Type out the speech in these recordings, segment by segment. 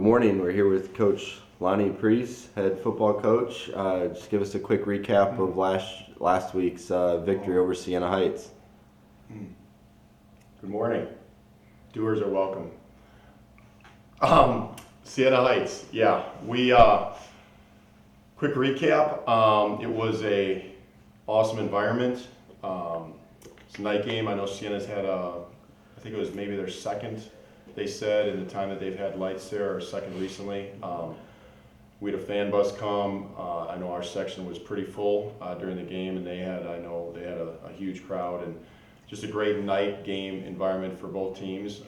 Good morning. We're here with Coach Lonnie Pries, head football coach. Just give us a quick recap of last week's victory over Siena Heights. Good morning. Doers are welcome. Siena Heights, yeah. Quick recap. It was a awesome environment. It's a night game. I know Siena's had I think it was maybe their second, they said, in the time that they've had lights there, or second recently. We had a fan bus come. I know our section was pretty full during the game, and I know they had a huge crowd, and just a great night game environment for both teams.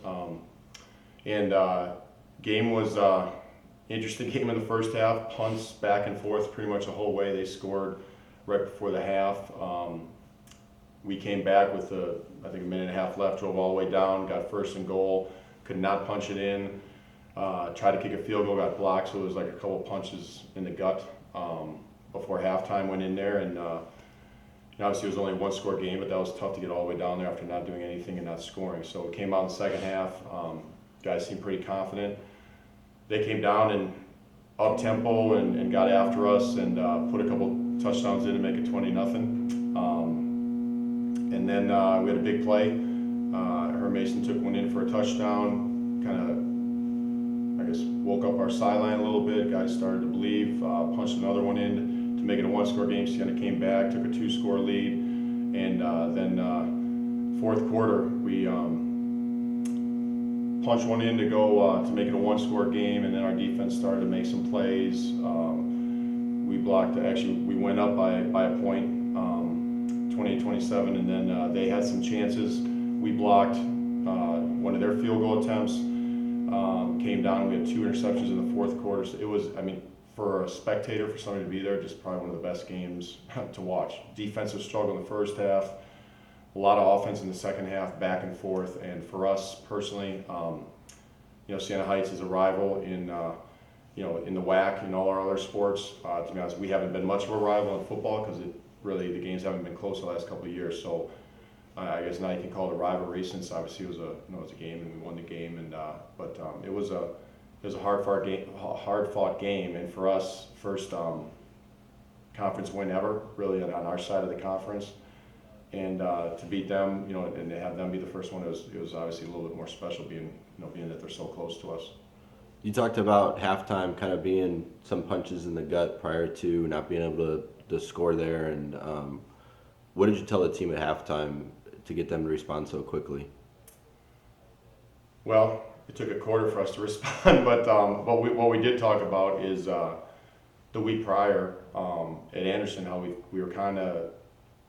Game was interesting game in the first half. Punts back and forth pretty much the whole way. They scored right before the half. We came back with I think a minute and a half left, drove all the way down, got first and goal, could not punch it in. Tried to kick a field goal, got blocked, so it was like a couple punches in the gut before halftime. Went in there, and obviously it was only a one-score game, but that was tough to get all the way down there after not doing anything and not scoring. So it came out in the second half. Guys seemed pretty confident. They came down and up tempo and got after us and put a couple touchdowns in to make it 20-0. And then we had a big play. Herm Mason took one in for a touchdown. Kind of, I guess, woke up our sideline a little bit. Guys started to believe. Punched another one in to make it a one-score game. Siena came back, took a two-score lead, and then fourth quarter we punched one in to go to make it a one-score game, and then our defense started to make some plays. We blocked. Actually, we went up by a point, 28-27, and then they had some chances. We blocked one of their field goal attempts. Came down. We had 2 interceptions in the fourth quarter. So it was, for a spectator, for somebody to be there, just probably one of the best games to watch. Defensive struggle in the first half. A lot of offense in the second half, back and forth. And for us personally, Siena Heights is a rival in the WAC and all our other sports. To be honest, we haven't been much of a rival in football because the games haven't been close the last couple of years. So I guess now you can call it a rivalry, since obviously it was a game and we won the game. And but it was a hard fought game, and for us, first conference win ever, really, on our side of the conference. And to beat them, and to have them be the first one, it was obviously a little bit more special, being that they're so close to us. You talked about halftime kind of being some punches in the gut prior to not being able to score there, and what did you tell the team at halftime to get them to respond so quickly? Well, it took a quarter for us to respond, but what we did talk about is the week prior at Anderson, how we were kind of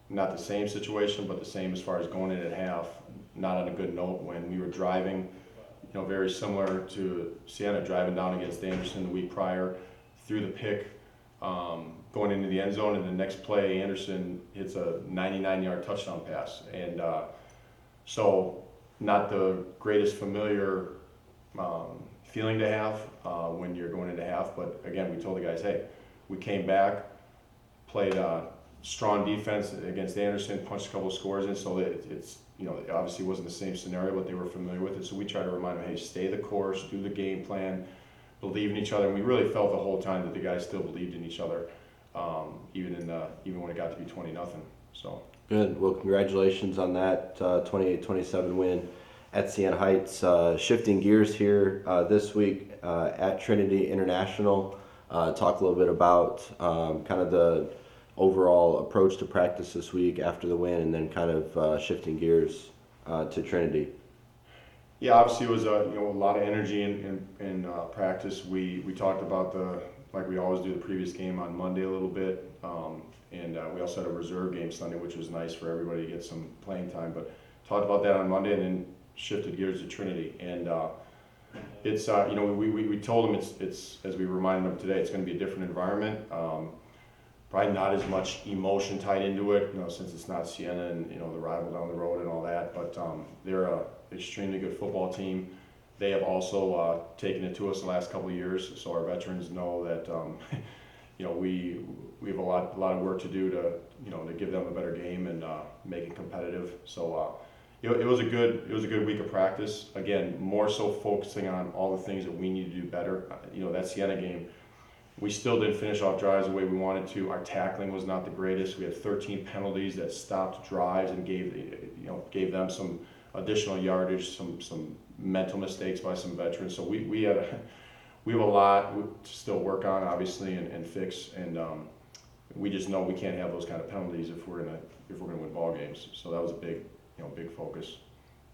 not the same situation, but the same as far as going in at half, not on a good note, when we were driving, very similar to Siena, driving down against Anderson the week prior, through the pick, going into the end zone, and the next play, Anderson hits a 99-yard touchdown pass. And so not the greatest familiar feeling to have when you're going into half, but again, we told the guys, hey, we came back, played strong defense against Anderson, punched a couple of scores in, so it's it obviously wasn't the same scenario, but they were familiar with it. So we tried to remind them, hey, stay the course, do the game plan, believe in each other. And we really felt the whole time that the guys still believed in each other, even when it got to be 20-0. So good. Well, congratulations on that 28-27 win at Siena Heights. Shifting gears here this week at Trinity International. Talk a little bit about kind of the overall approach to practice this week after the win, and then kind of shifting gears to Trinity. Yeah, obviously it was a lot of energy in practice. We talked about like we always do, the previous game on Monday a little bit, and we also had a reserve game Sunday, which was nice for everybody to get some playing time. But talked about that on Monday, and then shifted gears to Trinity. And it's we told them it's as we reminded them today, it's going to be a different environment. Probably not as much emotion tied into it, since it's not Siena and the rival down the road and all that. But they're an extremely good football team. They have also taken it to us the last couple of years, so our veterans know that we have a lot of work to do to give them a better game and make it competitive. So it was a good week of practice. Again, more so focusing on all the things that we need to do better. That Siena game, we still didn't finish off drives the way we wanted to. Our tackling was not the greatest. We had 13 penalties that stopped drives and gave them some additional yardage, some mental mistakes by some veterans. So we have a lot to still work on, obviously, and fix. And we just know we can't have those kind of penalties if we're gonna win ball games. So that was a big focus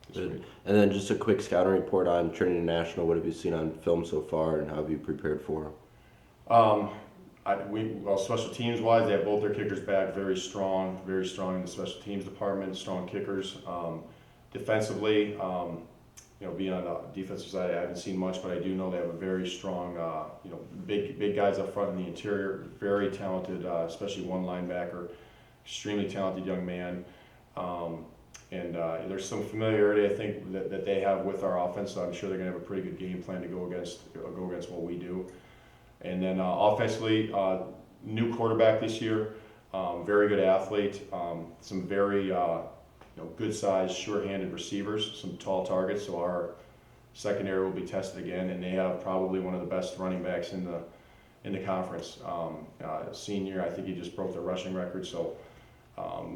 this Good. week. And then just a quick scouting report on Trinity International. What have you seen on film so far, and how have you prepared for them? Special teams wise, they have both their kickers back, very strong in the special teams department, strong kickers. Defensively, being on the defensive side, I haven't seen much, but I do know they have a very strong, big guys up front in the interior, very talented, especially one linebacker, extremely talented young man. And there's some familiarity, I think, that they have with our offense, so I'm sure they're going to have a pretty good game plan to go against what we do. And then offensively, new quarterback this year, very good athlete, some very good-sized, sure-handed receivers, some tall targets. So our secondary will be tested again, and they have probably one of the best running backs in the conference. Senior, I think he just broke the rushing record. So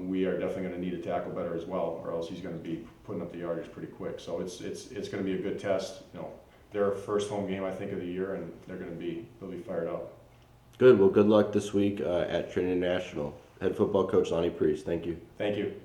we are definitely going to need to tackle better as well, or else he's going to be putting up the yardage pretty quick. So it's going to be a good test. Their first home game, I think, of the year, and they'll be fired up. Good. Well, good luck this week at Trinity International. Head football coach Lonnie Pries. Thank you. Thank you.